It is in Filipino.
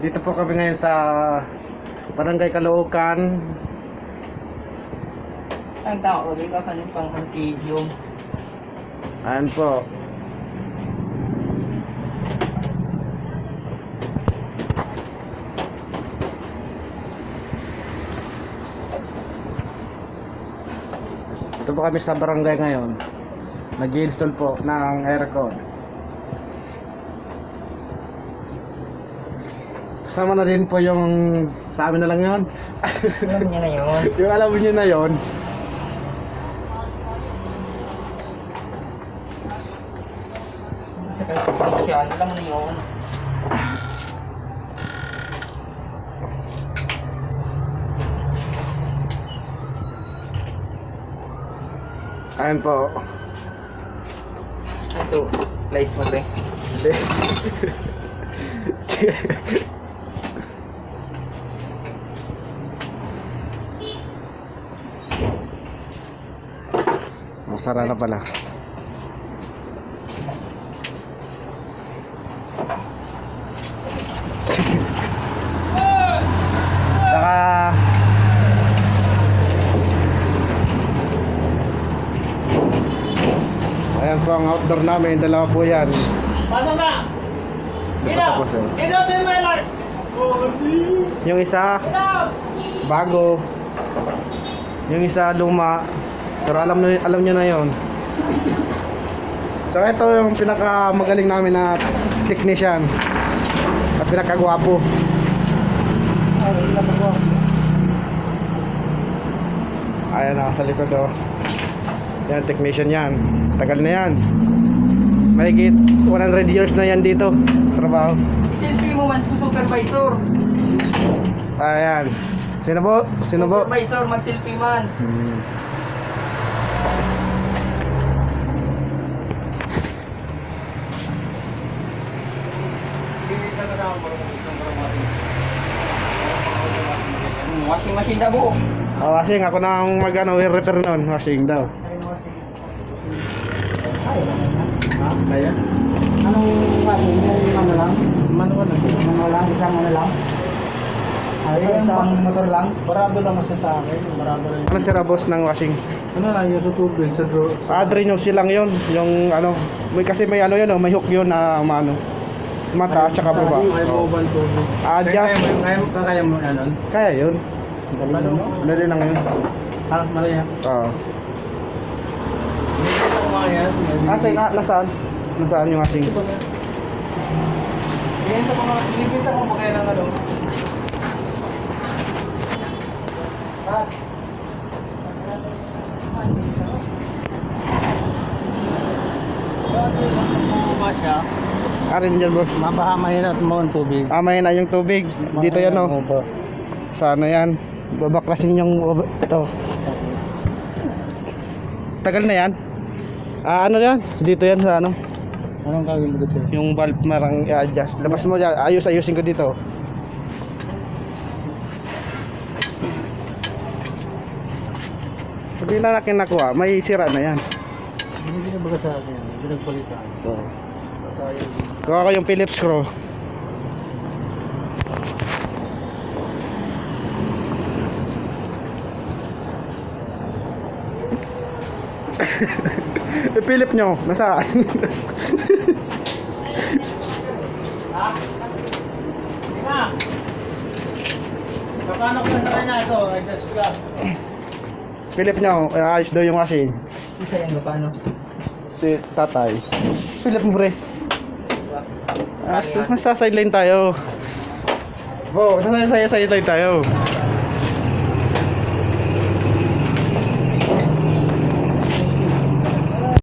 Dito po kami ngayon sa Barangay Caloocan. Ang tao ulit ka kanyung pang antidium. Ayan po. Ito po kami sa barangay ngayon. Nag-install po ng aircon. Kasama na din po yung sa amin na lang yun. Alam niya na yun. Yung alam niyo na yun. Sa kalkulation, alam mo na yun. Ayan po. Ito, lights mo ba? Hindi. Masara na pala. Saka ayan po ang outdoor namin, dalawa po yan. Pasok na! Tapos, Ito, Timberland! yung isa bago, yung isa luma, pero alam nyo na yon. So ito yung pinakamagaling namin na technician at pinakagwapo. Ayan na sa likod oh. Yan, technician yan. Tagal na yan. Mahigit 100 years na yan dito trabaho. Isilpi mo man sa supervisor. Ayan. Sino po? Sino po? Supervisor, magsilpi man. Washing machine na buo. Washing, ako na ang mag-ano, repair nun. Washing daw. Ayan. Anong washing? Yung ano lang? Manual na. Manual lang? Isang ano lang? Isang motor lang? Barado lang kasi sa akin, barado lang. Ano sira boss ng washing? Ano lang yung sa tubig, sa draw. Drain yung silang yun. Yung ano, kasi may ano yun, may hook yun na ano, mata at saka baba. Ay mo ba tubig? Adjust. Kaya mo ano? Kaya yun. Dali lang yun. Ha, malaya. Oo. Hindi ko mga yan. Nasaan? Nasaan yung washing? Yan sa mga, binibita ko pa kaya ng ano. Siya, Rin dyan boss. mabaha mahina at mo ang tubig. May na yung tubig. Dito yan oh. Sa ano yan? Babaklasin yung ito. Tagal na yan? Ano yan? Dito yan sa ano? Anong gagawin mo dito? Yung valve marang i-adjust. Labas mo dyan. Ayusin ko dito. Sabi na nakin nakuha. May sira na yan. Hindi na baga sa akin, pinagpalitan. So, Sayang. kuha ko yung Phillips screw. Philip nyo, nasaan? Ha? Lima! Paano ko sa kanya ito? Adjust ka. Philip nyo, ayos daw yung washing. Isa yan, paano? Si tatay. Philip mo pre. Nasa sideline tayo. Bo, nasa sideline tayo.